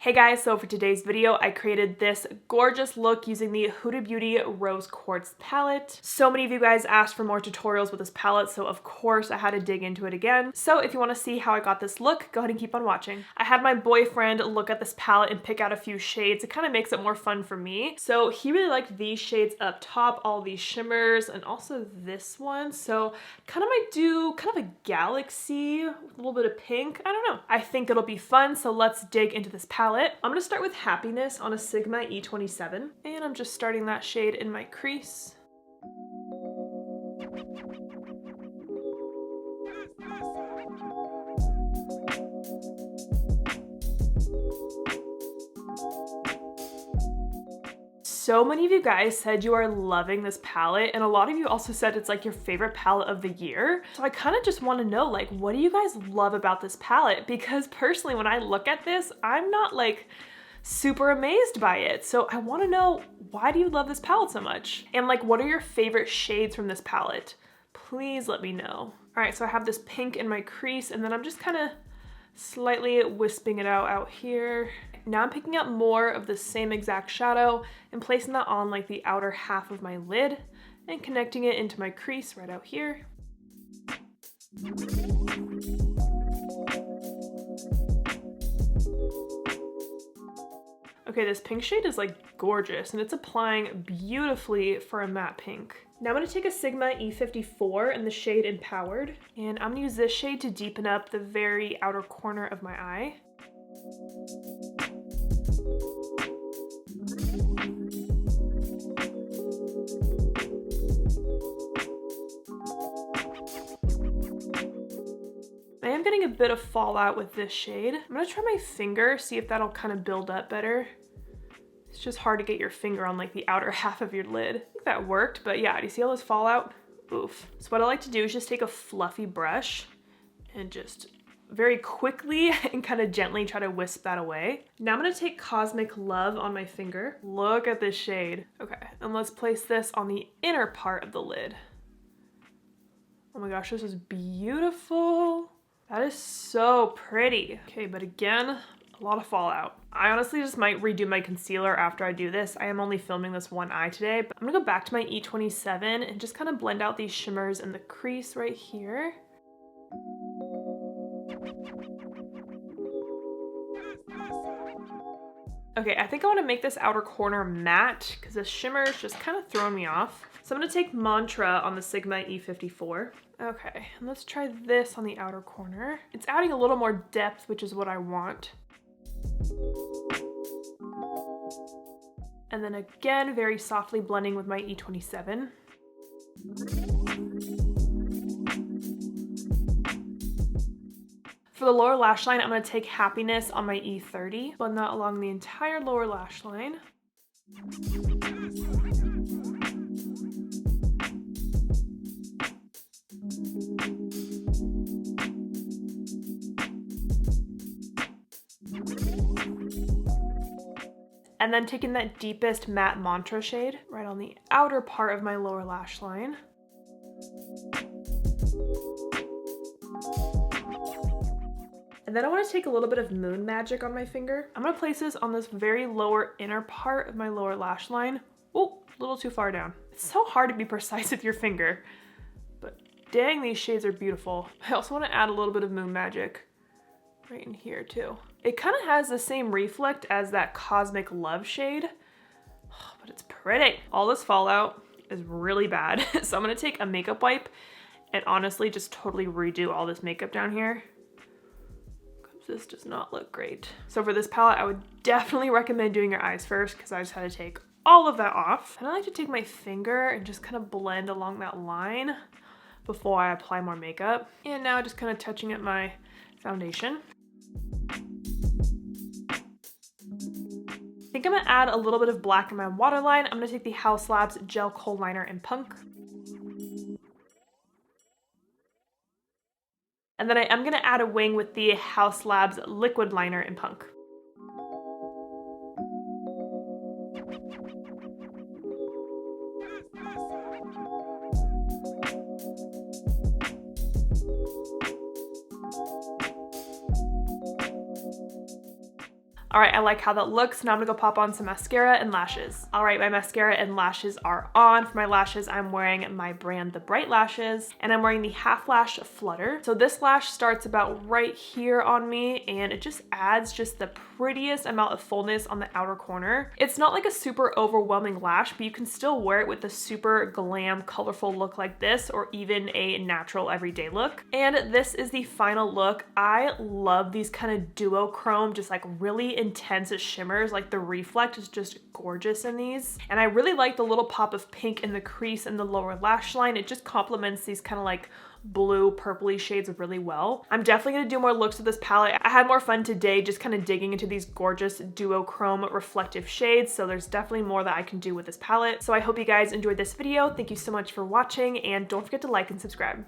Hey guys, so for today's video, I created this gorgeous look using the Huda Beauty Rose Quartz palette. So many of you guys asked for more tutorials with this palette, so of course I had to dig into it again. So if you want to see how I got this look, go ahead and keep on watching. I had my boyfriend look at this palette and pick out a few shades. It kind of makes it more fun for me. So he really liked these shades up top, all these shimmers, and also this one. So kind of might do kind of a galaxy with a little bit of pink. I don't know. I think it'll be fun, so let's dig into this palette. I'm gonna start with Happiness on a Sigma E27, and I'm just starting that shade in my crease. So many of you guys said you are loving this palette, and a lot of you also said it's like your favorite palette of the year. So I kind of just want to know, like, what do you guys love about this palette? Because personally, when I look at this, I'm not like super amazed by it. So I want to know, why do you love this palette so much? And like, what are your favorite shades from this palette? Please let me know. All right, so I have this pink in my crease, and then I'm just kind of slightly wisping it out here. Now I'm picking up more of the same exact shadow and placing that on like the outer half of my lid and connecting it into my crease right out here. Okay, this pink shade is like gorgeous and it's applying beautifully for a matte pink. Now I'm gonna take a Sigma E54 in the shade Empowered, and I'm gonna use this shade to deepen up the very outer corner of my eye. I am getting a bit of fallout with this shade. I'm gonna try my finger, see if that'll kind of build up better. It's just hard to get your finger on like the outer half of your lid. I think that worked, but yeah, do you see all this fallout? Oof. So what I like to do is just take a fluffy brush and just very quickly and kind of gently try to wisp that away. Now I'm gonna take Cosmic Love on my finger. Look at this shade. Okay, and let's place this on the inner part of the lid. Oh my gosh, this is beautiful. That is so pretty. Okay, but again, a lot of fallout. I honestly just might redo my concealer after I do this. I am only filming this one eye today, but I'm gonna go back to my E27 and just kind of blend out these shimmers in the crease right here. Okay, I think I want to make this outer corner matte because the shimmer is just kind of throwing me off. So I'm going to take Mantra on the Sigma E54. Okay, and let's try this on the outer corner. It's adding a little more depth, which is what I want. And then again, very softly blending with my E27. For the lower lash line, I'm going to take Happiness on my E30, blend that along the entire lower lash line. And then taking that deepest matte Mantra shade right on the outer part of my lower lash line. And then I want to take a little bit of Moon Magic on my finger. I'm going to place this on this very lower inner part of my lower lash line. Oh, a little too far down. It's so hard to be precise with your finger, but dang, these shades are beautiful. I also want to add a little bit of Moon Magic right in here too. It kind of has the same reflect as that Cosmic Love shade, but it's pretty. All this fallout is really bad. So I'm going to take a makeup wipe and honestly just totally redo all this makeup down here. This does not look great. So for this palette, I would definitely recommend doing your eyes first because I just had to take all of that off. And I like to take my finger and just kind of blend along that line before I apply more makeup. And now just kind of touching at my foundation. I think I'm gonna add a little bit of black in my waterline. I'm gonna take the Haus Labs Gel Kohl Liner in Punk. And then I am gonna add a wing with the Haus Labs Liquid Liner in Punk. All right, I like how that looks. Now I'm gonna go pop on some mascara and lashes. All right, my mascara and lashes are on. For my lashes, I'm wearing my brand The Bright Lashes, and I'm wearing the Half Lash Flutter. So this lash starts about right here on me, and it just adds just the prettiest amount of fullness on the outer corner. It's not like a super overwhelming lash, but you can still wear it with a super glam, colorful look like this, or even a natural everyday look. And this is the final look. I love these kind of duochrome, just like really intense shimmers. Like the reflect is just gorgeous in these. And I really like the little pop of pink in the crease and the lower lash line. It just complements these kind of like blue purpley shades really well. I'm definitely gonna do more looks with this palette. I had more fun today just kind of digging into these gorgeous duochrome reflective shades, so there's definitely more that I can do with this palette. So I hope you guys enjoyed this video. Thank you so much for watching, and don't forget to like and subscribe.